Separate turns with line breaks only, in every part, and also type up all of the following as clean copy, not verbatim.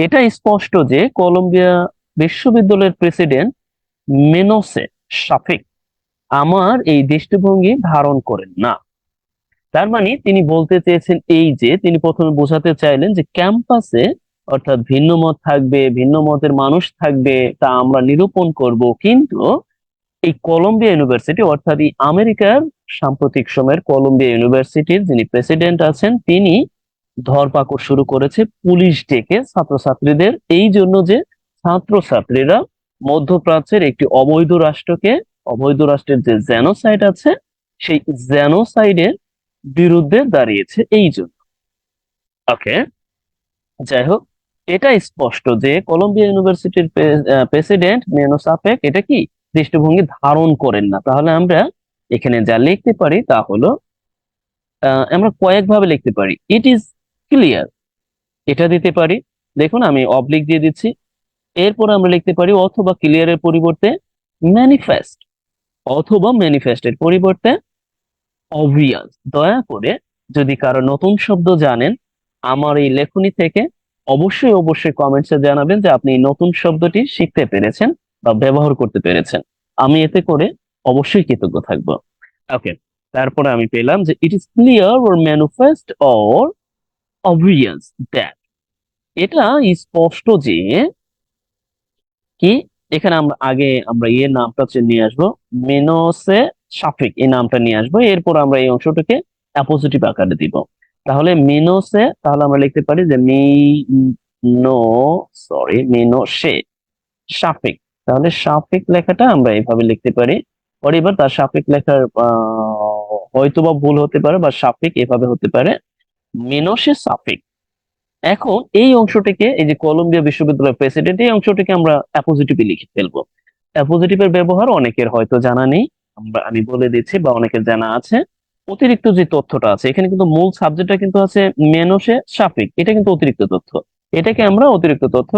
এটা স্পষ্ট যে কলম্বিয়া বিশ্ববিদ্যালয়ের প্রেসিডেন্ট মেনোসে শাফিক আমার এই দৃষ্টিভঙ্গি ধারণ করেন না। তার মানে তিনি বলতে চেয়েছেন এই যে তিনি প্রথমে বোঝাতে চাইলেন যে ক্যাম্পাসে অর্থাৎ ভিন্ন মত থাকবে, ভিন্ন মতের মানুষ থাকবে, তা আমরা নিরূপণ করব, কিন্তু এই কলম্বিয়া ইউনিভার্সিটি অর্থাৎ এই আমেরিকার সাম্প্রতিক সময়ের কলম্বিয়া ইউনিভার্সিটির যিনি প্রেসিডেন্ট আছেন তিনি ধরপাকড় শুরু করেছে পুলিশ ডেকে ছাত্রছাত্রীদের, এই জন্য যে ছাত্রছাত্রীরা মধ্যপ্রাচ্যের একটি অবৈধ রাষ্ট্রের যে জেনোসাইড আছে সেই জেনোসাইডের বিরুদ্ধে দাঁড়িয়েছে এই জন্য। ওকে, যাই হোক, এটা স্পষ্ট যে কলম্বিয়া ইউনিভার্সিটির প্রেসিডেন্ট মেনো সাপেক এটা কি দৃষ্টিভঙ্গি ধারণ করেন না। তাহলে আমরা এখানে যা লিখতে পারি তা হলো আমরা কয়েকভাবে লিখতে পারি। ইট ইজ ক্লিয়ার, এটা দিতে পারি, দেখুন আমি অবলিক দিয়ে দিচ্ছি। এরপর আমরা লিখতে পারি অথবা ক্লিয়ারের পরিবর্তে ম্যানিফেস্ট, অথবা ম্যানিফেস্টের পরিবর্তে অবভিয়াস। দয়া করে যদি কারো নতুন শব্দ জানেন আমার এই লেখনী থেকে অবশ্যই অবশ্যই কমেন্টসে জানাবেন যে আপনি এই নতুন শব্দটি শিখতে পেরেছেন বা ব্যবহার করতে পেরেছেন। আমি এতে করে অবশ্যই কৃতজ্ঞ থাকবো। ওকে, তারপরে আমি পেলাম যে it is clear or manifest or obvious that, এটা স্পষ্ট যে কি, এখানে আমরা এর নামটা হচ্ছে নিয়ে আসবো, মেনোসে সাফিক এই নামটা নিয়ে আসবো, এরপর আমরা এই অংশটাকে অ্যাপোজিটিভ আকারে দিব। তাহলে মেনোসে, তাহলে আমরা লিখতে পারি যে নো মেনোসে সাফিক। তাহলে সাফিক লেখাটা আমরা এইভাবে লিখতে পারি। পরে এবার তার সাফিক লেখার হয়তোবা ভুল হতে পারে বা সাফিক এভাবে হতে পারে, মেনোসে সাফিক। এখন এই অংশটিকে, এই যে কলম্বিয়া বিশ্ববিদ্যালয়ের প্রেসিডেন্ট, এই অংশটিকে আমরা অ্যাপোজিটিভে লিখে ফেলবো। অ্যাপোজিটিভের ব্যবহার অনেকের হয়তো জানা নেই, আমি বলে দিচ্ছি, বা অনেকের জানা আছে। অতিরিক্ত যে তথ্যটা আছে এখানে, কিন্তু মূল সাবজেক্টটা কিন্তু আছে মেনোসে সাফিক, এটা কিন্তু অতিরিক্ত তথ্য। এটাকে আমরা অতিরিক্ত তথ্য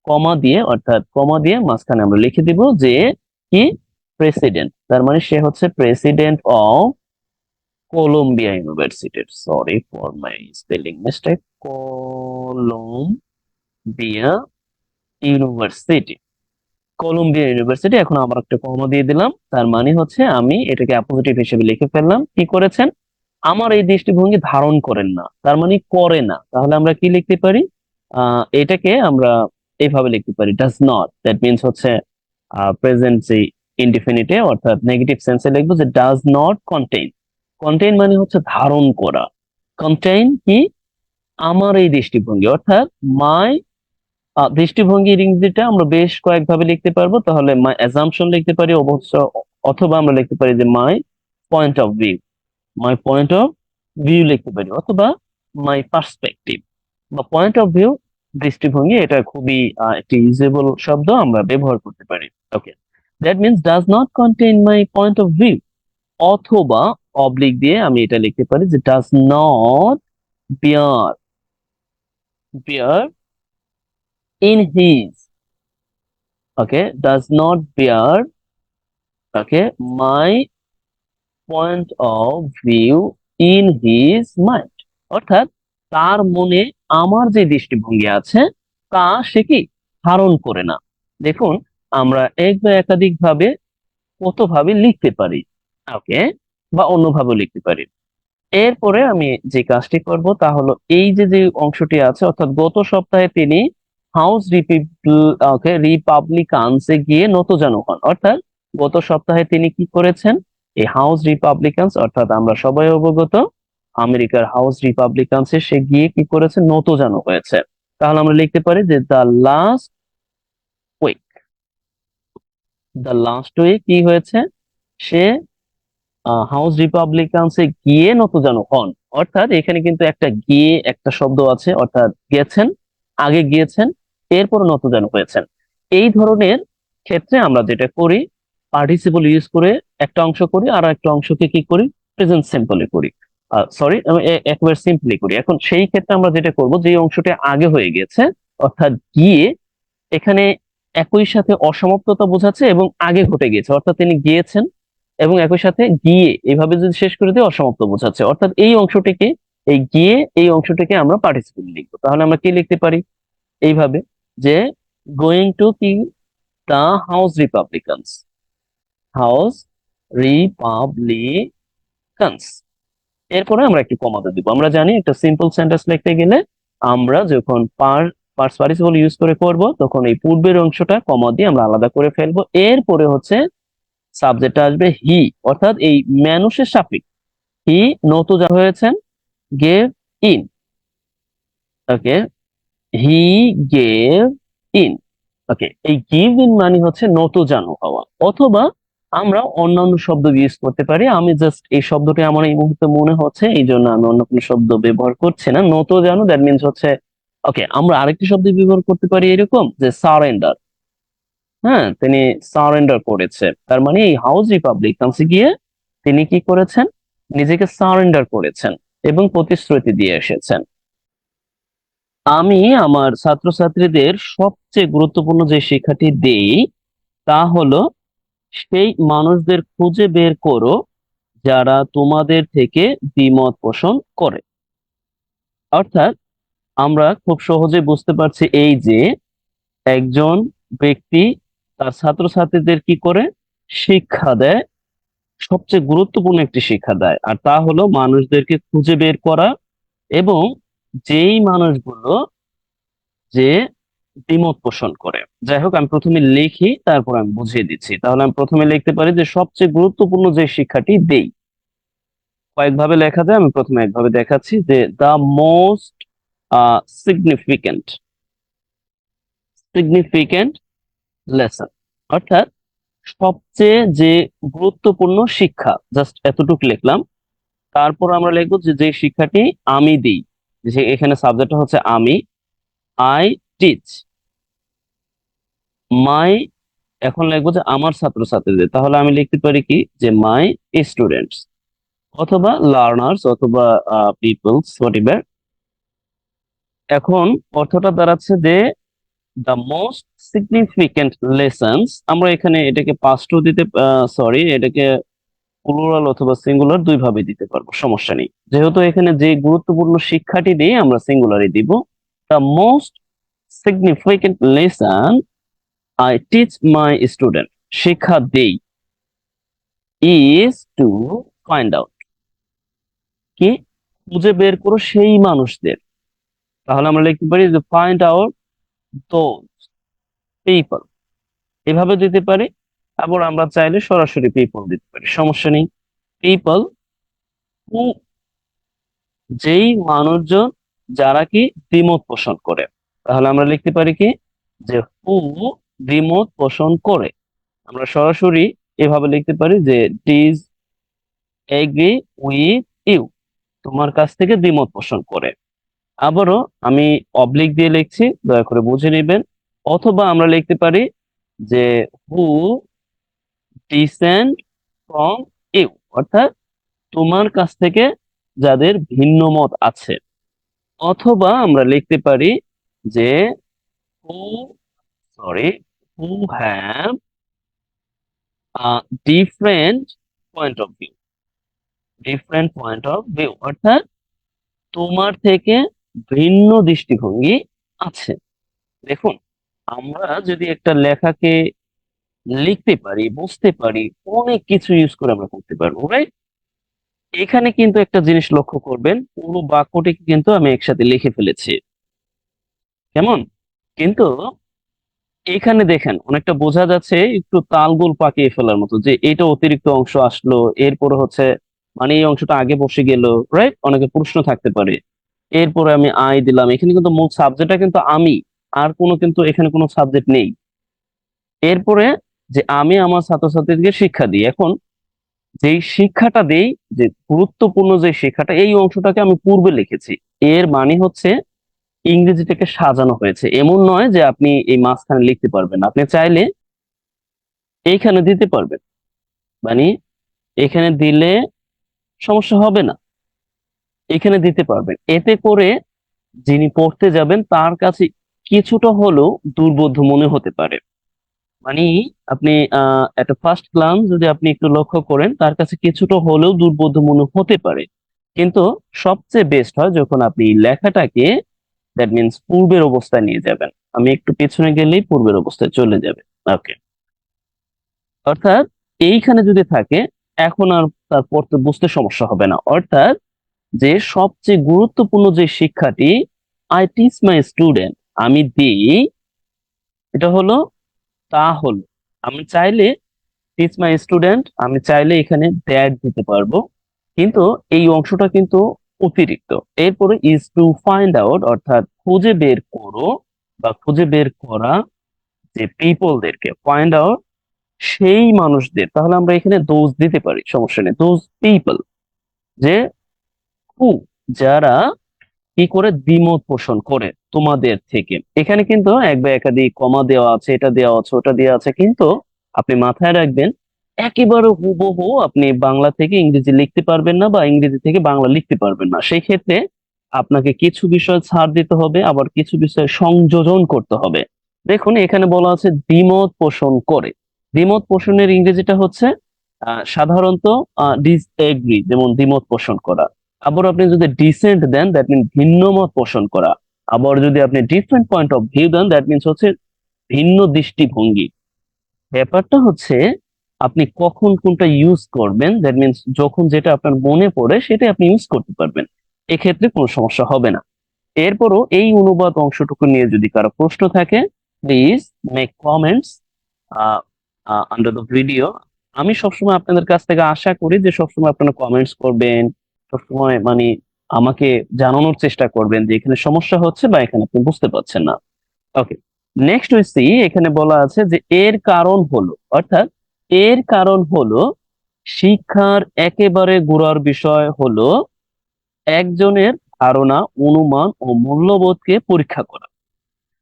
কমা দিয়ে, অর্থাৎ কমা দিয়ে মাঝখানে আমরা লিখে দিব যে কি প্রেসিডেন্ট, তার মানে সে হচ্ছে প্রেসিডেন্ট অফ কলম্বিয়া ইউনিভার্সিটির, sorry for my spelling mistake, Columbia university, Columbia university. এখন আমার একটা কমা দিয়ে দিলাম, তার মানে হচ্ছে আমি এটাকে অ্যাপোজিটিভ হিসেবে লিখে ফেললাম। কি করেছেন, আমার এই দৃষ্টিভঙ্গি ধারণ করেন না, তার মানে করে না। তাহলে আমরা কি লিখতে পারি, এটাকে আমরা এইভাবে লিখতে পারি ডাজ নট, দ্যাট মিনস হচ্ছে প্রেজেন্ট যে ইনডিফিনিটে অর্থাৎ নেগেটিভ সেন্সে লিখবো যে ডাজ নট কন্টেইন। কন্টেইন মানে হচ্ছে ধারণ করা। কন্টেইন কি, আমার এই দৃষ্টিভঙ্গি অর্থাৎ মাই দৃষ্টিভঙ্গির ইংরেজিটা আমরা বেশ কয়েকভাবে লিখতে পারবো। তাহলে মাই অ্যাজাম্পশন লিখতে পারি অবশ্য, অথবা আমরা লিখতে পারি যে মাই point of view, my point of view লিখতে পারি, অথবা মাই পার্সপেক্টিভ বা পয়েন্ট অফ ভিউ, দৃষ্টিভঙ্গি, এটা খুবই একটি ইউজেবল শব্দ, আমরা ব্যবহার করতে পারি। Okay, that means does not contain my point of view, অথবা অবলিক দিয়ে আমি এটা লিখতে পারি যে does not bear bear in his, okay, does not bear, okay, my point of view in his mind, অর্থাৎ তার মনে আমার যে দৃষ্টিভঙ্গি আছে তা সে কি ধারণ করে না। দেখুন, আমরা এক বা একাধিক ভাবে কতভাবে লিখতে পারি, ওকে, বা অন্যভাবে লিখতে পারি। এরপরে আমি যে কাজটি করব তা হলো এই যে যে অংশটি আছে, অর্থাৎ গত সপ্তাহে তিনি হাউস রিপাবলিকানসে গিয়ে নতজানু হন। অর্থাৎ গত সপ্তাহে তিনি কি করেছেন, এই হাউস রিপাবলিকানস অর্থাৎ আমরা সবাই অবগত আমেরিকার হাউস রিপাবলিকানসে সে গিয়ে কি করেছে, নতজানু হয়েছে। তাহলে আমরা লিখতে পারি যে উইক দ্য লাস্ট উইক কি হয়েছে, সে হাউস রিপাবলিকানসে গিয়ে নতজানু হন। অর্থাৎ এখানে কিন্তু একটা গিয়ে একটা শব্দ আছে, অর্থাৎ গেছেন, আগে গিয়েছেন, এরপর নতজানু হয়েছেন। এই ধরনের ক্ষেত্রে আমরা যেটা করি, পার্টিসিপল ইউজ করে একটা অংশ করি, আর একটা অংশকে কি করি, প্রেজেন্ট সিম্পলে করি, সরি একবার সিম্পলি করি। এখন সেই ক্ষেত্রে আমরা যেটা করব, যে অংশটা আগে হয়ে গেছে অর্থাৎ গিয়ে, এখানে একই সাথে অসমাপ্ততা বোঝাচ্ছে এবং আগে ঘটে গিয়েছে, অর্থাৎ তিনি গিয়েছেন, এবং একই সাথে গিয়ে এভাবে যদি শেষ করে দিই অসমাপ্ত বোঝাচ্ছে, অর্থাৎ এই অংশটিকে, এই গিয়ে এই অংশটিকে আমরা পার্টিসিপল লিখবো। তাহলে আমরা কি লিখতে পারি, এইভাবে যে গোয়িং টু কি দ্য হাউস রিপাবলিকানস, হাউস রিপাবলিকানস। এরপরে আমরা একটু কমাতে দিব। আমরা জানি একটা সিম্পল সেন্টেন্স লিখতে গেলে আমরা যখন পার্টস পার্টিসিপল ইউজ করে করব তখন এই পূর্বের অংশটা কমা দিয়ে আমরা আলাদা করে ফেলবো। এরপরে হচ্ছে সাবজেক্ট আসবে হি, অর্থাৎ এই মানুষের সাপেক্ষ। হি নতুন হয়েছেন, gave in, okay, he gave in, okay. এই গিভ ইন মানে হচ্ছে নতজানু হওয়া, অথবা আমরা অন্যান্য শব্দ ইউজ করতে পারি। আমি জাস্ট এই শব্দটি আমার এই মুহূর্তে মনে হচ্ছে, এই জন্য আমি অন্য কোনো শব্দ ব্যবহার করছি না। নতজানু দ্যাট মিনস হচ্ছে, ওকে। আমরা আরেকটি শব্দ ব্যবহার করতে পারি এরকম, যে সারেন্ডার। হ্যাঁ, তিনি সারেন্ডার করেছে, তার মানে এই হাউস রিপাবলিকানসে গিয়ে তিনি কি করেছেন, নিজেকে সারেন্ডার করেছেন এবং প্রতিশ্রুতি দিয়ে এসেছেন। আমি আমার ছাত্রছাত্রীদের সবচেয়ে গুরুত্বপূর্ণ যে শিক্ষাটি দেই তা হলো, সেই মানুষদের খুঁজে বের করো যারা তোমাদের থেকে দ্বিমত পোষণ করে। অর্থাৎ আমরা খুব সহজে বুঝতে পারছি এই যে একজন ব্যক্তি তার ছাত্রছাত্রীদের কি করে শিক্ষা দেয়, সবচেয়ে গুরুত্বপূর্ণ একটি শিক্ষা দেয়, আর তা হলো মানুষদেরকে খুঁজে বের করা, এবং যেই মানুষগুলো যে দ্বিমত পোষণ করে। যাই হোক, আমি প্রথমে লিখি, তারপর আমি বুঝিয়ে দিচ্ছি। তাহলে আমি প্রথমে লিখতে পারি যে সবচেয়ে গুরুত্বপূর্ণ যে শিক্ষাটি দেই। কয়েকভাবে লেখা যায়, আমি প্রথমে একভাবে দেখাচ্ছি, যে the most significant significant lesson, অর্থাৎ সবচেয়ে যে গুরুত্বপূর্ণ শিক্ষা, জাস্ট এতটুকু লিখলাম। তারপর আমরা লিখবো যে যে শিক্ষাটি আমি দিই, যে এখানে সাবজেক্টটা হচ্ছে আমি, আই টিচ মাই, এখন লিখবো যে আমার ছাত্রছাত্রীদের, তাহলে আমি লিখতে পারি কি, যে মাই স্টুডেন্টস, অথবা লার্নার্স, অথবা পিপলস, হোয়াট এভার। এখন অর্থটা দাঁড়াচ্ছে যে দ্য মোস্ট সিগনিফিকেন্ট লেসন্স, আমরা এখানে এটাকে পাস্টও দিতে, সরি, এটাকে প্লুরাল অথবা সিঙ্গুলার দুই ভাবে দিতে পারবো, সমস্যা নেই। যেহেতু এখানে যে গুরুত্বপূর্ণ শিক্ষাটি দিয়ে আমরা সিঙ্গুলারই দিব। The most significant lesson I teach my student, শিক্ষা দেই, ইজ টু ফাইন্ড আউট, কি, খুঁজে বের করো সেই মানুষদের। তাহলে আমরা লিখতে পারি যে ফাইন্ড আউট দোজ পিপল, এভাবে দিতে পারি। আবার আমরা চাইলে সরাসরি পিপল দিতে পারি, সমস্যা নেই। পিপল হু, যেই মানুষজন যারা কি দ্বিমত পোষণ করে, তাহলে আমরা লিখতে পারি কি, যে হু দ্বিমত পোষণ করে। আমরা সরাসরি এভাবে লিখতে পারি যে ডিজ এগ্রি উইথ ইউ, তোমার কাছ থেকে দ্বিমত পোষণ করে। আবারও আমি অবলিক দিয়ে লিখছি, দয়া করে বুঝে নেবেন। অথবা আমরা লিখতে পারি যে হু ডিসেন্ড ফ্রম ইউ, অর্থাৎ তোমার কাছ থেকে যাদের ভিন্ন মত আছে। অথবা আমরা লিখতে পারি যে who, sorry, who have different point of view, different point of view, অর্থাৎ তোমার থেকে ভিন্ন দৃষ্টিভঙ্গি আছে। দেখুন, আমরা যদি একটা লেখাকে লিখতে পারি, বুঝতে পারি, অনেক কিছু ইউজ করে আমরা করতে পারবো, রাইট? এখানে কিন্তু একটা জিনিস লক্ষ্য করবেন, পুরো বাক্যটিকে কিন্তু আমি একসাথে লিখে ফেলেছি, কেমন? কিন্তু এখানে দেখেন অনেকটা বোঝা যাচ্ছে একটু তালগোল পাকিয়ে ফেলার মতো, যে এটা অতিরিক্ত অংশ আসলো, এরপরে হচ্ছে মানে এই অংশটা আগে বসে গেল, রাইট? অনেকে প্রশ্ন থাকতে পারে। এরপরে আমি আই দিলাম, এখানে কিন্তু মূল সাবজেক্টটা কিন্তু আমি, আর কোনো কিন্তু এখানে কোনো সাবজেক্ট নেই। এরপরে যে আমি আমার ছাত্রছাত্রীদেরকে শিক্ষা দিই, এখন যেই শিক্ষাটা দেই, যে গুরুত্বপূর্ণ যে শিক্ষাটা, এই অংশটাকে আমি পূর্বে লিখেছি। এর মানে হচ্ছে ইংরেজিটাকে সাজানো হয়েছে, এমন নয় যে আপনি এই মাঝখানে লিখতে পারবেন না। আপনি চাইলে এইখানে দিতে পারবেন, মানে এখানে দিলে সমস্যা হবে না, এখানে দিতে পারবেন। এতে করে যিনি পড়তে যাবেন তার কাছে কিছুটা হলেও দুর্বোধ্য মনে হতে পারে। মানে আপনি একটা ফার্স্ট গ্লান্স যদি আপনি একটু লক্ষ্য করেন, তার কাছে কিছুটা হলেও দুর্বোধ্য মনে হতে পারে। কিন্তু সবচেয়ে বেস্ট হয় যখন আপনি লেখাটাকে দ্যাট মিনস পূর্বের অবস্থায় নিয়ে যাবেন। আমি একটু পেছনে গেলেই পূর্বের অবস্থায় চলে যাবে। ওকে, অর্থাৎ এইখানে যদি থাকে এখন আর তার পড়তে বুঝতে সমস্যা হবে না। অর্থাৎ যে সবচেয়ে গুরুত্বপূর্ণ যে শিক্ষাটি আই টিচ মাই স্টুডেন্ট, আমি দিই, এটা হলো তা হলো আমি চাইলে টিচ মাই স্টুডেন্ট, আমি চাইলে এখানে দ্যাট দিতে পারবো, কিন্তু এই অংশটা কিন্তু অতিরিক্ত। এরপরে ইজ টু ফাইন্ড আউট, অর্থাৎ খুঁজে বের করো বা খুঁজে বের করা যে পিপলদেরকে, ফাইন্ড আউট সেই মানুষদের, তাহলে আমরা এখানে দোজ দিতে পারি, সমস্যা নেই। দোজ পিপল, যে হু, যারা কি করে দ্বিমত পোষণ করে তোমাদের থেকে। এখানে কিন্তু এক বা একাধিক কমা দেওয়া আছে, এটা দেওয়া আছে, ওটা দেওয়া আছে, কিন্তু আপনি মাথায় রাখবেন একেবারে হুবহু আপনি বাংলা থেকে ইংরেজি লিখতে পারবেন না বা ইংরেজি থেকে বাংলা লিখতে পারবেন না। সেই ক্ষেত্রে আপনাকে কিছু বিষয় ছাড় দিতে হবে, আবার কিছু বিষয় সংযোজন করতে হবে। দেখুন এখানে বলা আছে দ্বিমত পোষণ করে। দ্বিমত পোষণের ইংরেজিটা হচ্ছে সাধারণত ডিসএগ্রি, যেমন দ্বিমত পোষণ করা। আবার আপনি যদি ডিসেন্ট দেন দ্যাট মিন ভিন্ন মত পোষণ করা। আবার যদি আপনি different point of view then that means হচ্ছে ভিন্ন দৃষ্টিভঙ্গি। ব্যাপারটা হচ্ছে আপনি কখন কোনটা ইউজ করবেন, দ্যাট মিনস যখন যেটা আপনার মনে পড়ে সেটাই আপনি ইউজ করতে পারবেন, এক্ষেত্রে কোনো সমস্যা হবে না। এরপরও এই অনুবাদ অংশটুকু নিয়ে যদি কারো প্রশ্ন থাকে, please make comments under the video. আমি সবসময় আপনাদের কাছ থেকে আশা করি যে সবসময় আপনারা কমেন্টস করবেন, সবসময় মানে আমাকে জানানোর চেষ্টা করবেন যে এখানে সমস্যা হচ্ছে বা এখানে আপনি বুঝতে পারছেন না। ওকে, নেক্সট উই সি, এখানে বলা আছে যে এর কারণ হলো, অর্থাৎ এর কারণ হলো শিক্ষার একেবারে গোড়ার বিষয় হলো একজনের ধারণা, অনুমান ও মূল্যবোধকে পরীক্ষা করা।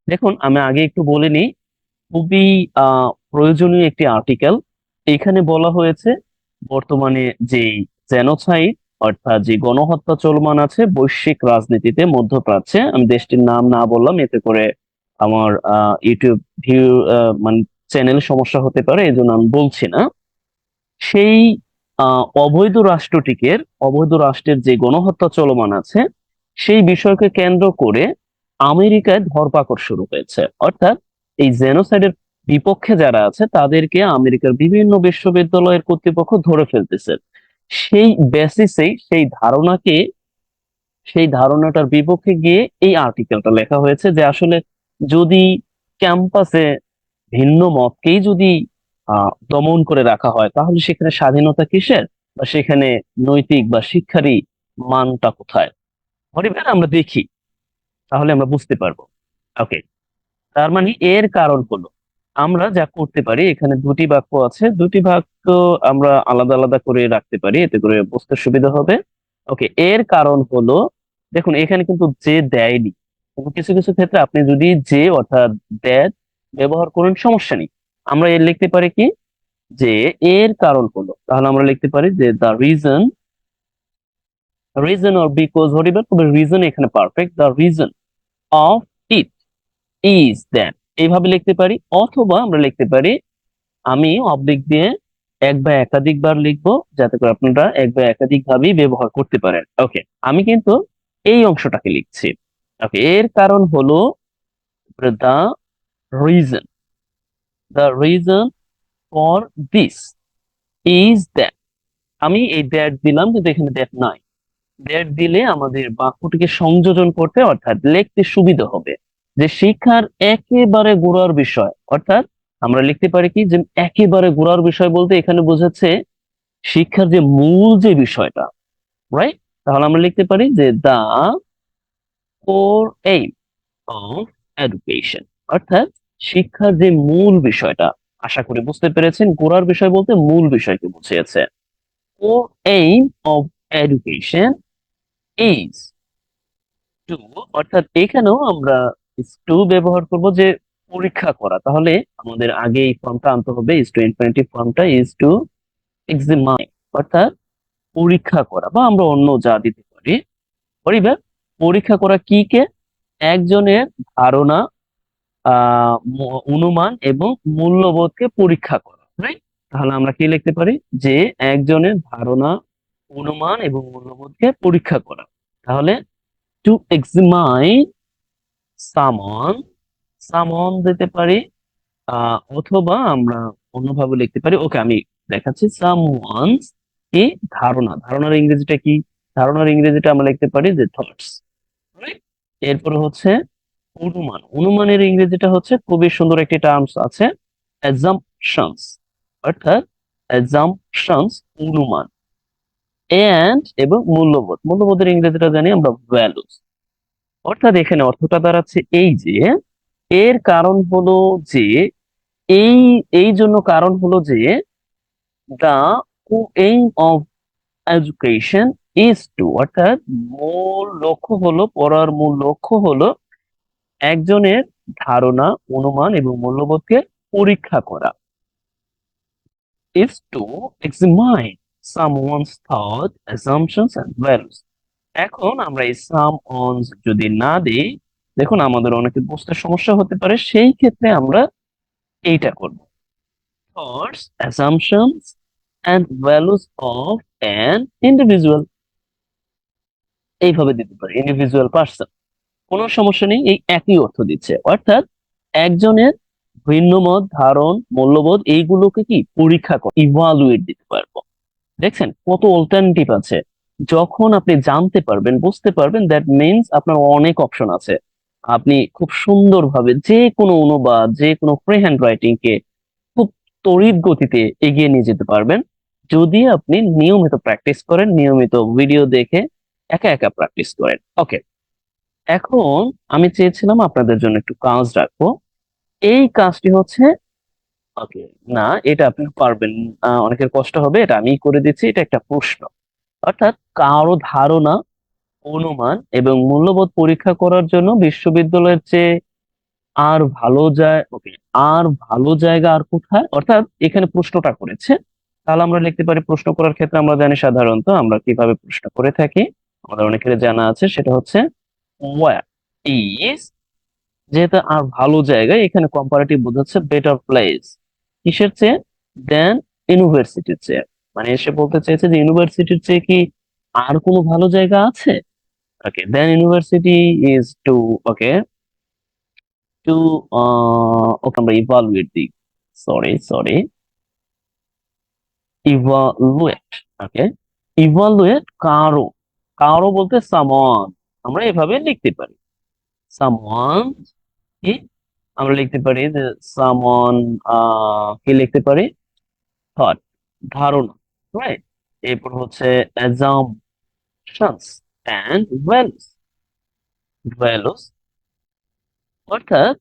দেখুন আমি আগে একটু বলে নিই, খুবই প্রয়োজনীয় একটি আর্টিকেল। এখানে বলা হয়েছে বর্তমানে যে জেনোসাইড, অর্থাৎ যে গণহত্যা চলমান আছে বৈশ্বিক রাজনীতিতে মধ্যপ্রাচ্যে, আমি দেশটির নাম না বললাম এতে করে আমার ইউটিউব ভিউ মানে চ্যানেল সমস্যা হতে পারে, এই জন্য আমি বলছি না। সেই অবৈধ রাষ্ট্রের যে গণহত্যা চলমান আছে সেই বিষয়কে কেন্দ্র করে আমেরিকায় ধরপাকড় শুরু হয়েছে। অর্থাৎ এই জেনোসাইডের বিপক্ষে যারা আছে তাদেরকে আমেরিকার বিভিন্ন বিশ্ববিদ্যালয়ের কর্তৃপক্ষ ধরে ফেলতেছে। সেই বেসিসেই সেই ধারণাটার বিপক্ষে গিয়ে এই আর্টিকেলটা লেখা হয়েছে যে আসলে যদি ক্যাম্পাসে ভিন্ন মতকেই যদি দমন করে রাখা হয় তাহলে সেখানে স্বাধীনতা কিসের, বা সেখানে নৈতিক বা শিক্ষারই মানটা কোথায়। পরিবার আমরা দেখি, তাহলে আমরা বুঝতে পারবো। ওকে, তার মানে এর কারণ হলো আমরা যা করতে পারি, এখানে দুটি বাক্য আছে, দুটি বাক্য আমরা আলাদা আলাদা করে রাখতে পারি, এতে করে বুঝতে সুবিধা হবে। ওকে, এর কারণ হলো, দেখুন এখানে কিন্তু যে দেয়নি, কিন্তু কিছু কিছু ক্ষেত্রে আপনি যদি যে অর্থাৎ দ্যাট ব্যবহার করেন সমস্যা নেই। আমরা এর লিখতে পারি কি, যে এর কারণ হলো, তাহলে আমরা লিখতে পারি যে the reason, reason or because হরিবার, তবে রিজন এখানে perfect, the reason of it is that, এইভাবে লিখতে পারি। অথবা আমরা লিখতে পারি, আমি অবলিক দিয়ে এক বা একাধিকবার লিখবো যাতে করে আপনারা এক বা একাধিক ভাবেই ব্যবহার করতে পারেন। ওকে, আমি কিন্তু এই অংশটাকে লিখছি। ওকে, এর কারণ হলো the reason, the reason for this is that. আমি এই দ্যাট দিলাম কিন্তু এখানে দ্যাট নাই। দ্যাট দিলে আমাদের বাক্যটিকে সংযোজন করতে অর্থাৎ লিখতে সুবিধা হবে। যে শিক্ষার একেবারে গোড়ার বিষয়, অর্থাৎ আমরা লিখতে পারি কি, যে একেবারে গোড়ার বিষয় বলতে এখানে বোঝাচ্ছে শিক্ষার যে মূল যে বিষয়টা, রাইট? তাহলে আমরা লিখতে পারি যে দা কোর এইম অফ এডুকেশন, অর্থাৎ শিক্ষার যে মূল বিষয়টা। আশা করি বুঝতে পেরেছেন, গোড়ার বিষয় বলতে মূল বিষয়কে বুঝিয়েছে। Core aim of education is to, অর্থাৎ এখানেও আমরা টু ব্যবহার করব, যে পরীক্ষা করা। তাহলে আমাদের আগে এই ফর্মটা আনতে হবে, ইজ টু ইনফিনিটিভ ফর্মটা, ইজ টু এক্সামাইন, অর্থাৎ পরীক্ষা করা, বা আমরা অন্য যা দিতে পারি। পরিবার পরীক্ষা করা কি কে, একজনের ধারণা, অনুমান এবং মূল্যবোধকে পরীক্ষা করা, রাইট? তাহলে আমরা কি লিখতে পারি, যে একজনের ধারণা, অনুমান এবং মূল্যবোধকে পরীক্ষা করা। তাহলে টু এক্সামাইন সামন, সামন দিতে পারি, অথবা আমরা অন্যভাবে লিখতে পারি। ওকে, আমি দেখাচ্ছি। সামওয়ানস কি ধারণা, ধারণার ইংরেজিটা কি? ধারণার ইংরেজিটা আমরা লিখতে পারি যে থটস। এরপরে হচ্ছে অনুমান, অনুমানের ইংরেজিটা হচ্ছে খুবই সুন্দর একটি টার্মস আছে, অ্যাজাম্পশনস, অর্থাৎ অ্যাজাম্পশনস অনুমান। এন্ড এবং মূল্যবোধ, মূল্যবোধের ইংরেজিটা জানি আমরা ভ্যালুস। অর্থাৎ এখানে অর্থটা দাঁড়াচ্ছে এই যে, এর কারণ হলো যে, এই এই জন্য কারণ হলো যে the aim of education is to, অর্থাৎ মূল লক্ষ্য হলো, পড়ার মূল লক্ষ্য হলো একজনের ধারণা, অনুমান এবং মূল্যবোধকে পরীক্ষা করা। is to examine someone's thought, assumptions and values. এখন আমরা এই সাম অনস যদি না দিই, দেখুন আমাদের অনেকে বুঝতে সমস্যা হতে পারে, সেই ক্ষেত্রে আমরা এইটা করব, thoughts, assumptions and values of an individual, এইভাবে দিতে পারি, ইন্ডিভিজুয়াল পার্সন। কোনো সমস্যা নেই, এই একই অর্থ দিচ্ছে। অর্থাৎ একজনের ভিন্ন মত, ধারণ, মূল্যবোধ এইগুলোকে কি পরীক্ষা করে ইভালুয়েট দিতে পারবো। দেখছেন কত অল্টারনেটিভ আছে। যখন আপনি জানতে পারবেন, বুঝতে পারবেন, দ্যাট মিনস আপনার অনেক অপশন আছে। আপনি খুব সুন্দরভাবে যে কোনো অনুবাদ, যে কোনো ফ্রি হ্যান্ড রাইটিং কে খুব তড়িৎ গতিতে এগিয়ে নিয়ে যেতে পারবেন, যদি আপনি নিয়মিত প্র্যাকটিস করেন, নিয়মিত ভিডিও দেখে একা একা প্র্যাকটিস করেন। ওকে, এখন আমি চেয়েছিলাম আপনাদের জন্য একটু কাজ রাখবো। এই কাজটি হচ্ছে, ওকে, না এটা আপনি পারবেন, অনেকের কষ্ট হবে, এটা আমি করে দিচ্ছি। এটা একটা প্রশ্ন, অর্থাৎ কারো ধারণা, অনুমান এবং মূল্যবোধ পরীক্ষা করার জন্য বিশ্ববিদ্যালয়ের চেয়ে আর ভালো যায়, ওকে, আর ভালো জায়গা আর কোথায়, অর্থাৎ এখানে প্রশ্নটা করেছে। তাহলে আমরা লিখতে পারি, প্রশ্ন করার ক্ষেত্রে আমরা জানি সাধারণত আমরা কিভাবে প্রশ্ন করে থাকি, আমাদের অনেকের জানা আছে, সেটা হচ্ছে ওয়্যার ইজ, যেহেতু আর ভালো জায়গায়, এখানে কম্পারেটিভ বোঝাচ্ছে বেটার প্লেস, কিসের চেয়ে? দেন ইউনিভার্সিটির চেয়ে। মানে এসে বলতে চেয়েছে যে ইউনিভার্সিটির চেয়ে কি আর কোনো ভালো জায়গা আছে? Okay, then university is to, okay, to, okay আমরা ইভালুয়েট দিই, সরি ইভালুয়েট, ওকে, ইভালুয়েট কারো, কারো বলতে সামওয়ান, আমরা এভাবে লিখতে পারি। সামওয়ান কি আমরা লিখতে পারি যে সামওয়ান, কি লিখতে পারি? থট, ধারণা, রাইট। এরপর হচ্ছে অ্যাজাম্পশনস এন্ড ভ্যালুস, ভ্যালুস, অর্থাৎ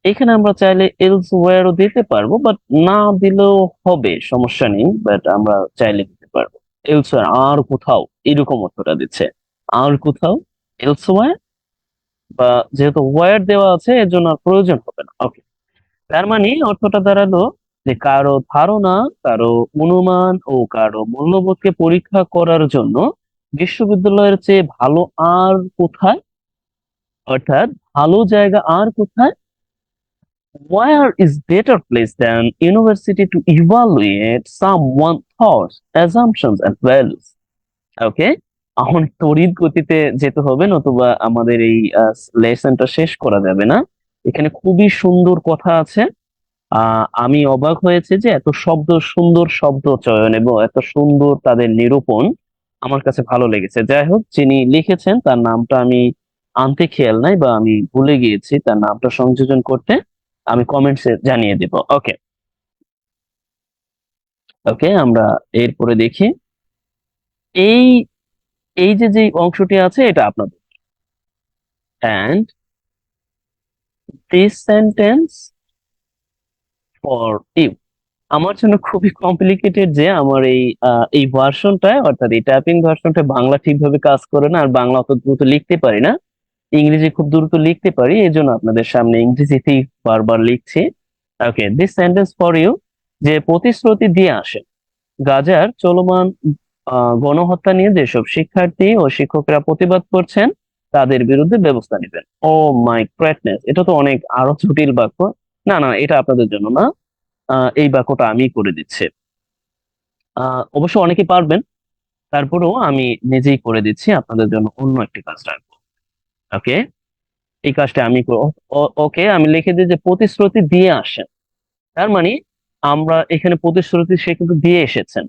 এখানে আমরা চাইলে এলসওয়্যারও দিতে পারবো, বাট না দিলেও হবে, সমস্যা নেই, বাট আমরা চাইলে দিতে পারবো এলসওয়্যার, আর কোথাও, এরকম অর্থটা দিচ্ছে, আর কোথাও, এলসওয়্যার, বা যেহেতু ওয়্যার দেওয়া আছে এর জন্য আর প্রয়োজন হবে না। ওকে, তার মানে অর্থটা দাঁড়ালো যে কারো ধারণা, কারো অনুমান ও কারো মূল্যবোধকে পরীক্ষা করার জন্য বিশ্ববিদ্যালয়ের চেয়ে ভালো আর কোথায়, অর্থাৎ ভালো জায়গা আর কোথায়? Where is better place than university to evaluate someone's thoughts, assumptions and values? ওকে, এখন তড়িৎ গতিতে যেতে হবে, নতুবা আমাদের এই লেসনটা শেষ করা যাবে না। এখানে খুবই সুন্দর কথা আছে। আমি অবাক হয়েছে যে এত শব্দ, সুন্দর শব্দ চয়ন এবং এত সুন্দর তাদের নিরূপণ আমার কাছে ভালো লেগেছে। যাই হোক, যিনি লিখেছেন তার নামটা আমি আনতে খেয়াল নাই, বা আমি ভুলে গিয়েছি তার নামটা সংযোজন করতে, আমি কমেন্টসে জানিয়ে দেব। ওকে, ওকে, আমরা এরপরে দেখি। এই এই যে অংশটি আছে এটা আপনাদের, and this sentence for you. আমার জন্য খুবই কমপ্লিকেটেড যে আমার এই ভার্সনটায়, অর্থাৎ এই টাইপিং ভার্সনটা বাংলা ঠিকভাবে কাজ করে না, আর বাংলা অত দ্রুত লিখতে পারি না, ইংরেজি খুব দ্রুত লিখতে পারি, এই জন্য আপনাদের সামনে ইংরেজিতেই বারবার লিখছি। ওকে, দিস সেন্টেন্স ফর ইউ, যে প্রতিশ্রুতি দিয়ে আসে গাজার চলমান গণহত্যা নিয়ে যেসব শিক্ষার্থী ও শিক্ষকরা প্রতিবাদ করছেন তাদের বিরুদ্ধে ব্যবস্থা নেবেন। ও মাই গ্রেটনেস, এটা তো অনেক আরো জটিল বাক্য। না না, এটা আপনাদের জন্য না, এই বাক্যটা আমি করে দিচ্ছি। অবশ্য অনেকে পারবেন, তারপরেও আমি নিজেই করে দিচ্ছি আপনাদের জন্য, অন্য একটি কাজ রাখবো। ওকে, এই কাজটা আমি করব। ওকে, আমি লিখে দিই যে প্রতিশ্রুতি দিয়ে আসেন। তার মানে আমরা এখানে প্রতিশ্রুতি সে কিন্তু দিয়ে এসেছেন।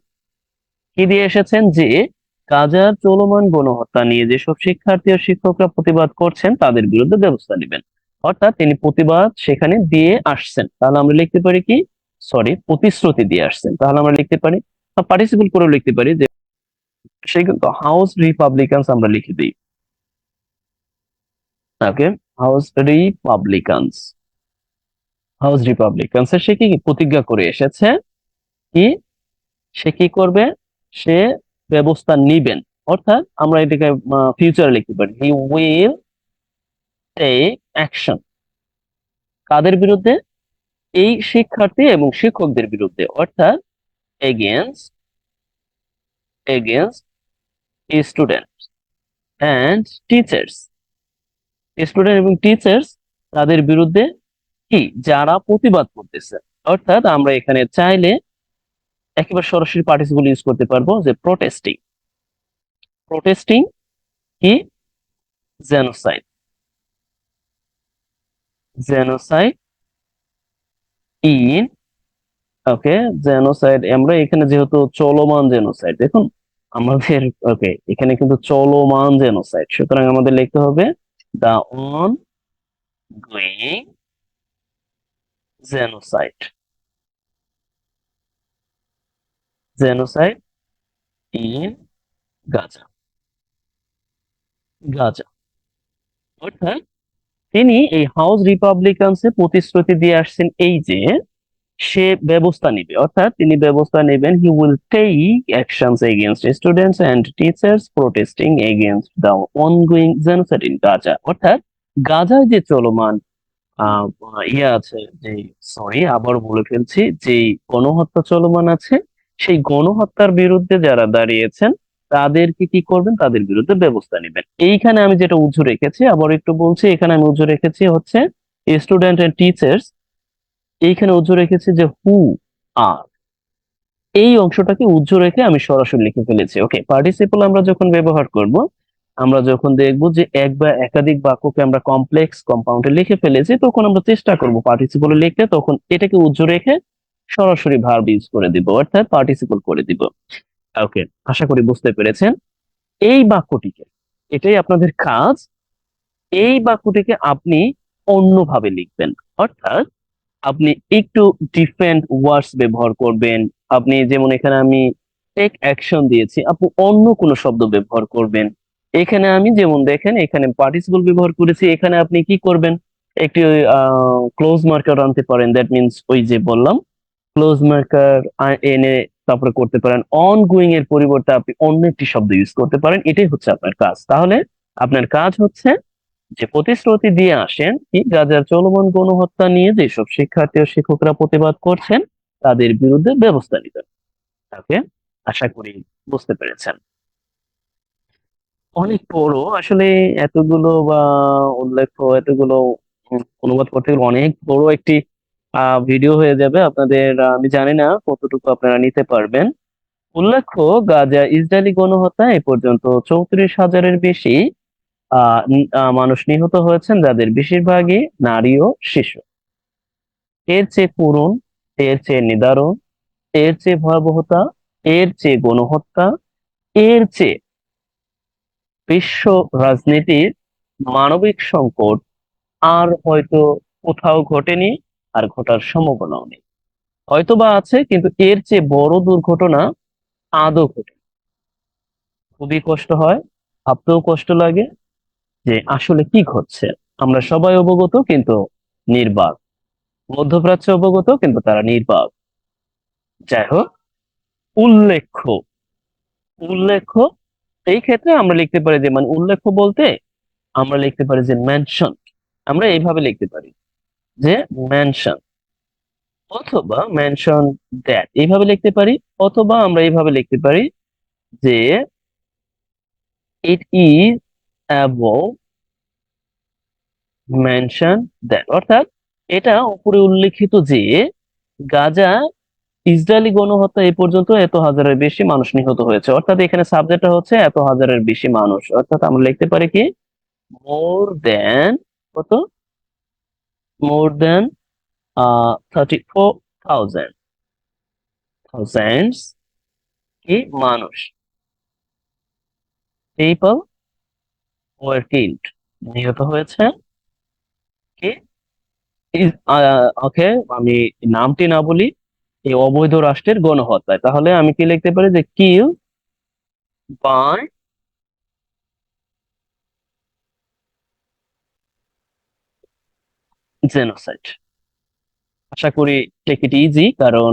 কি দিয়ে এসেছেন? যে গাজার চলমান গণহত্যা নিয়ে যেসব শিক্ষার্থী ও শিক্ষকরা প্রতিবাদ করছেন তাদের বিরুদ্ধে ব্যবস্থা নেবেন। অর্থাৎ তিনি প্রতিবাদ সেখানে দিয়ে আসছেন, তাহলে আমরা লিখতে পারি কি, সরি, প্রতিশ্রুতি দিয়ে আসছেন, তাহলে আমরা লিখতে পারি, পার্টিসিপল করে লিখতে পারি যে সেই কিন্তু হাউস রিপাবলিকানস আমরা লিখে দিই। ওকে, হাউস রিপাবলিকানস, হাউস রিপাবলিকানস সে কি প্রতিজ্ঞা করে এসেছে কি, সে কি করবে, সে ব্যবস্থা নিবেন। অর্থাৎ আমরা এটাকে ফিউচারে লিখতে পারি, হি উইল টেক অ্যাকশন। কাদের বিরুদ্ধে? এই শিক্ষার্থী এবং শিক্ষকদের বিরুদ্ধে, অর্থাৎ against against student and teachers. Student এবং টিচার্স তাদের বিরুদ্ধে কি, যারা প্রতিবাদ করতেছে। অর্থাৎ আমরা এখানে চাইলে একেবারে সরাসরি পার্টিসিপল ইউজ করতে পারবো, যে প্রোটেস্টিং। প্রোটেস্টিং কি, genocide. Genocide in, okay, genocide আমরা এখানে যেহেতু চলমান জেনোসাইড, দেখুন আমাদের, ওকে, এখানে কিন্তু চলমান জেনোসাইড, সুতরাং আমাদের লিখতে হবে the ongoing genocide. Genocide in Gaza. Gaza, অর্থাৎ তিনি এই হাউস রিপাবলিকানসে প্রতিশ্রুতি দিয়ে আসছেন এই যে সে ব্যবস্থা নিবে, অর্থাৎ তিনি ব্যবস্থা নেবেন, he will take actions against students and teachers protesting against the ongoing genocide in Gaza. অর্থাৎ গাজায় যে চলমান আহ ইয়ে আছে, যে, সরি আবার বলে ফেলছি, যে গণহত্যা চলমান আছে, সেই গণহত্যার বিরুদ্ধে যারা দাঁড়িয়েছেন তাদেরকে কি করবেন, তাদের বিরুদ্ধে ব্যবস্থা নেবেন। এইখানে আমি যেটা উজ্জ্ব রেখেছি, আবার একটু বলছি, এখানে আমি উজ্জ্ব রেখেছি হচ্ছে স্টুডেন্ট এন্ড টিচার্স, এইখানে উজ্জ্ব রেখেছি যে হু আর, এই অংশটাকে উজ্জ্ব রেখে আমি সরাসরি লিখে ফেলেছি। ওকে, পার্টিসিপল আমরা যখন ব্যবহার করব, আমরা যখন দেখব যে এক বা একাধিক বাক্যকে আমরা কমপ্লেক্স কম্পাউন্ডে লিখে ফেলেছি, তখন আমরা চেষ্টা করব পার্টিসিপল লিখতে, তখন এটাকে উজ্জ্ব রেখে সরাসরি ভার্ব ইউজ করে দিব, অর্থাৎ পার্টিসিপল করে দিব। ওকে, আশা করি বুঝতে পেরেছেন। এই বাক্যটিকে, এটাই আপনাদের কাজ, এই বাক্যটিকে আপনি অন্যভাবে লিখবেন। অর্থাৎ আপনি একটু ডিফারেন্ট ওয়ার্ডস ব্যবহার করবেন। আপনি যেমন এখানে আমি টেক অ্যাকশন দিয়েছি, আপনি অন্য কোনো শব্দ ব্যবহার করবেন। এখানে আমি যেমন দেখেন এখানে পার্টিসিপল ব্যবহার করেছি, এখানে আপনি কি করবেন, একটি ক্লোজ মার্কার আনতে পারেন, দ্যাট মিন্স ওই যে বললাম ক্লোজ মার্কার এনে তারপরে করতে পারেন। অন গোয়িং এর পরিবর্তে আপনি অন্য একটি শব্দ ইউজ করতে পারেন, এটাই হচ্ছে আপনার কাজ। তাহলে আপনার কাজ হচ্ছে যে প্রতিশ্রুতি দিয়ে আসেন কি, গাজার চলমান গণহত্যা নিয়ে যেসব শিক্ষার্থী ও শিক্ষকরা প্রতিবাদ করছেন তাদের বিরুদ্ধে ব্যবস্থা নিতেন। ওকে, আশা করি বুঝতে পেরেছেন। অনেক বড় আসলে, এতগুলো বা উল্লেখ্য এতগুলো অনুবাদ করতে গেলে অনেক বড় একটি ভিডিও হয়ে যাবে আপনাদের। আমি জানি না কতটুকু আপনারা নিতে পারবেন। উল্লেখ্য, গাজা ইসরায়েলি গণহত্যা এ পর্যন্ত 34,000-এর বেশি মানুষ নিহত হয়েছেন, যাদের বেশিরভাগই নারী ও শিশু। এর চেয়ে করুণ, এর চেয়ে নিদারুণ, এর চেয়ে ভয়াবহতা, এর চেয়ে গণহত্যা, এর চেয়ে বিশ্ব রাজনীতির মানবিক সংকট আর হয়তো কোথাও ঘটেনি, আর ঘটার সম্ভাবনাও নেই। হয়তোবা আছে, কিন্তু এর চেয়ে বড় দুর্ঘটনা আদৌ ঘটে। খুবই কষ্ট হয়, ভাবতেও কষ্ট লাগে যে আসলে কি ঘটছে। আমরা সবাই অবগত, কিন্তু নির্বাক। মধ্যপ্রাচ্য অবগত, কিন্তু তারা নির্বাক। যাই হোক, উল্লেখ্য, উল্লেখ্য এই ক্ষেত্রে আমরা লিখতে পারি যে, মানে উল্লেখ্য বলতে আমরা লিখতে পারি যে মেনশন। আমরা এইভাবে লিখতে পারি যে মেনশন, অথবা মেনশন দ্যাট, এইভাবে লিখতে পারি। অথবা আমরা এইভাবে লিখতে পারি যে it is above mention that. অর্থাৎ এটা উপরে উল্লেখিত যে গাজা ইসরায়েলি গণহত্যা এ পর্যন্ত এত হাজারের বেশি মানুষ নিহত হয়েছে। অর্থাৎ এখানে সাবজেক্টটা হচ্ছে এত হাজারের বেশি মানুষ, অর্থাৎ আমরা লিখতে পারি কি, মোর দেন কত? মোর দেন 34,000 থাউজেন্ডস কি মানুষ, পিপল ওয়ার কিল্ড, নিহত হয়েছে। কি ওকে, আমি নামটি না বলি, এই অবৈধ রাষ্ট্রের গণহত্যায়, তাহলে আমি কি লিখতে পারি যে কিল বাই জেনোসাইড। আশা করি টেক ইট ইজি, কারণ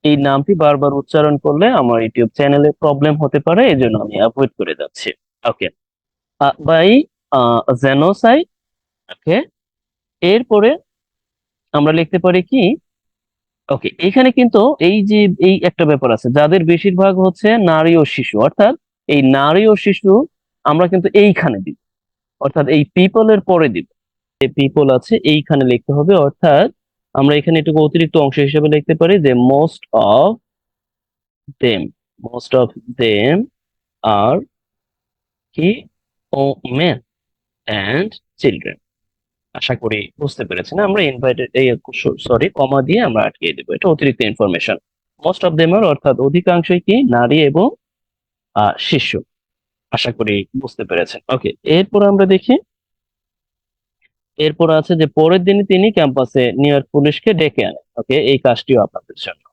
এই নামটি বারবার উচ্চারণ করলে আমার ইউটিউব চ্যানেলে প্রবলেম হতে পারে, এই জন্য আমি অ্যাভয়েড করে যাচ্ছি। ওকে, বাই জেনোসাইড। ওকে, এরপরে আমরা লিখতে পারি কি, ওকে, এখানে কিন্তু এই যে এই একটা ব্যাপার আছে, যাদের বেশিরভাগ হচ্ছে নারী ও শিশু, অর্থাৎ এই নারী ও শিশু আমরা কিন্তু এইখানে দিব, অর্থাৎ এই পিপল এর পরে দিব, যে পিপল আছে এইখানে লিখতে হবে, অর্থাৎ আমরা এখানে একটু অতিরিক্ত অংশ হিসেবে লিখতে পারি যে them most of them are কি ও মেন অ্যান্ড চিলড্রেন। আশা করি বুঝতে পেরেছেন, আমরা ইনভাইটেড এই সরি কমা দিয়ে আমরা আটকে দেবো, এটা অতিরিক্ত information. Most of them are অর্থাৎ অধিকাংশই কি নারী এবং শিশু। আশা করি বুঝতে পেরেছেন। ওকে, এরপর আমরা দেখি, এরপর আছে যে পরের দিনই তিনি ক্যাম্পাসে নিউ ইয়র্ক পুলিশকে ডেকে আনে। ওকে, এই কাজটিও আপনাদের জন্য।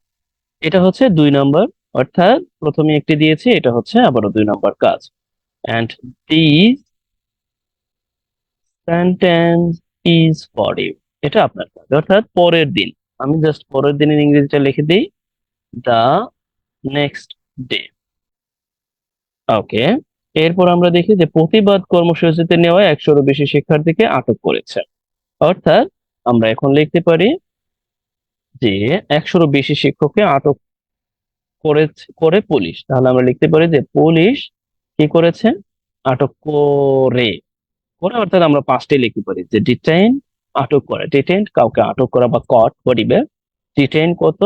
এটা হচ্ছে 2 নম্বর, অর্থাৎ প্রথমে একটি দিয়েছি, এটা হচ্ছে আবারও 2 নম্বর কাজ। And this sentence is for you, এটা আপনার কাজ, অর্থাৎ পরের দিন। আমি জাস্ট পরের দিনের ইংরেজিটা লিখে দিই, দা নেক্সট ডে। ওকে, এরপর আমরা দেখি যে প্রতিবাদ কর্মসূচিতে নেওয়া 100-এরও বেশি শিক্ষার্থীকে আটক করেছে। অর্থাৎ আমরা এখন লিখতে পারি যে 100-এরও বেশি শিক্ষককে আটক করে পুলিশ, তাহলে আমরা লিখতে পারি যে পুলিশ কি করেছে, আটক করে। করে অর্থাৎ আমরা পাঁচটি লিখতে পারি যে ডিটেইন, আটক করা, ডিটেইন কাউকে আটক করা বা কট বডিবে, ডিটেইন কত,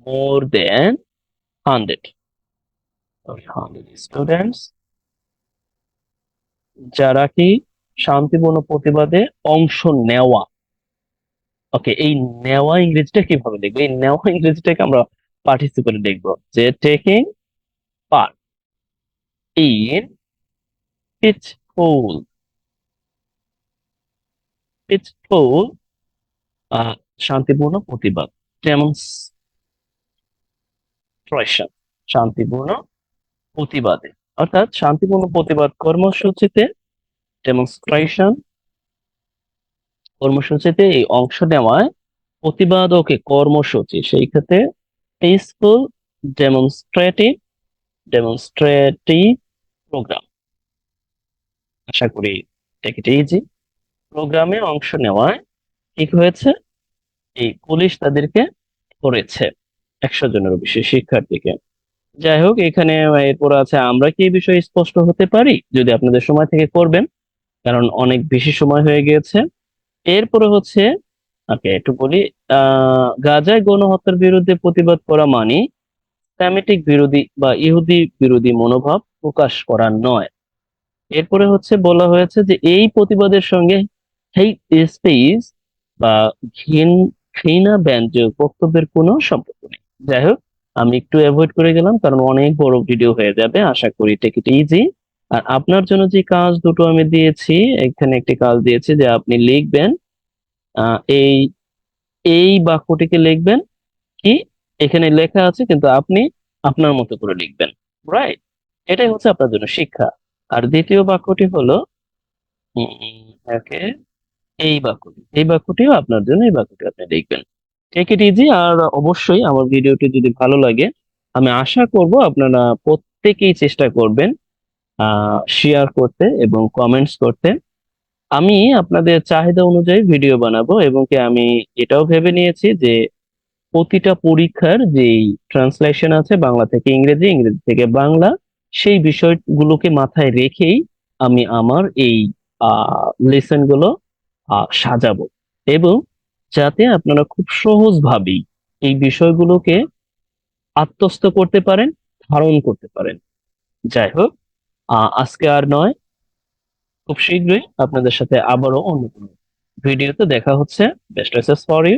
মোর দেন 100 স্টুডেন্টস, যারা কি শান্তিপূর্ণ প্রতিবাদে অংশ নেওয়া। ওকে, এই নেওয়া ইংরেজিটা কিভাবে লিখবো, এই নেওয়া ইংরেজিটাকে আমরা পার্টিসিপেট লিখবো, যে taking part in peaceful peaceful শান্তিপূর্ণ প্রতিবাদ, ডেমনস্ট্রেশন, শান্তিপূর্ণ প্রতিবাদে, অর্থাৎ শান্তিপূর্ণ প্রতিবাদ কর্মসূচিতে, ডেমনস্ট্রেশন কর্মসূচিতে এই অংশ নেওয়ায়, প্রতিবাদ ওকে কর্মসূচি, সেই ক্ষেত্রে পিসফুল ডেমনস্ট্রেটিভ ডেমনস্ট্রেটিভ প্রোগ্রাম। আশা করি টেক ইট ইজি। প্রোগ্রামে অংশ নেওয়ায় কি হয়েছে, এই পুলিশ তাদেরকে ধরেছে 100 জনেরও বেশি শিক্ষার্থীকে। যাই হোক, এখানে এরপর আছে আমরা কি এই বিষয়ে স্পষ্ট হতে পারি, যদি আপনাদের সময় থেকে করবেন, কারণ অনেক বেশি সময় হয়ে গিয়েছে। এরপরে হচ্ছে, ওকে একটু বলি, গাজায় গণহত্যার বিরুদ্ধে প্রতিবাদ করা মানে সেমিটিক বিরোধী বা ইহুদি বিরোধী মনোভাব প্রকাশ করা নয়। এরপরে হচ্ছে বলা হয়েছে যে এই প্রতিবাদের সঙ্গে হেইট স্পিচ বা ঘৃণা ব্যঞ্জক বক্তব্যের কোনো সম্পর্ক নেই। যাই হোক, আমি একটু অ্যাভয়েড করে গেলাম, কারণ অনেক বড় ভিডিও হয়ে যাবে। আশা করি টেক ইট ইজি। আর আপনার জন্য যে কাজ দুটো আমি দিয়েছি, এখানে একটি কাজ দিয়েছি যে আপনি লিখবেন, এই এই বাক্যটিকে লিখবেন কি, এখানে লেখা আছে কিন্তু আপনি আপনার মতো করে লিখবেন, রাইট? এটাই হচ্ছে আপনার জন্য শিক্ষা। আর দ্বিতীয় বাক্যটি হলো, ওকে, এই বাক্যটিও আপনার জন্য, এই বাক্যটি আপনি লিখবেন। Take it easy. আর অবশ্যই আমার ভিডিওটি যদি ভালো লাগে, আমি আশা করব আপনারা প্রত্যেকেই চেষ্টা করবেন শেয়ার করতে এবং কমেন্টস করতে। আমি আপনাদের চাহিদা অনুযায়ী ভিডিও বানাবো, এবং কি আমি এটাও ভেবে নিয়েছি যে প্রতিটা পরীক্ষার যেই ট্রান্সলেশন আছে বাংলা থেকে ইংরেজি, ইংরেজি থেকে বাংলা, সেই বিষয়গুলোকে মাথায় রেখেই আমি আমার এই লেসন গুলো সাজাবো, এবং যাতে আপনারা খুব সহজভাবেই এই বিষয়গুলোকে আত্মস্থ করতে পারেন, ধারণ করতে পারেন। যাই হোক, আজকে আর নয়, খুব শীঘ্রই আপনাদের সাথে আবারও অন্য কোনো ভিডিওতে দেখা হচ্ছে। Best wishes for you.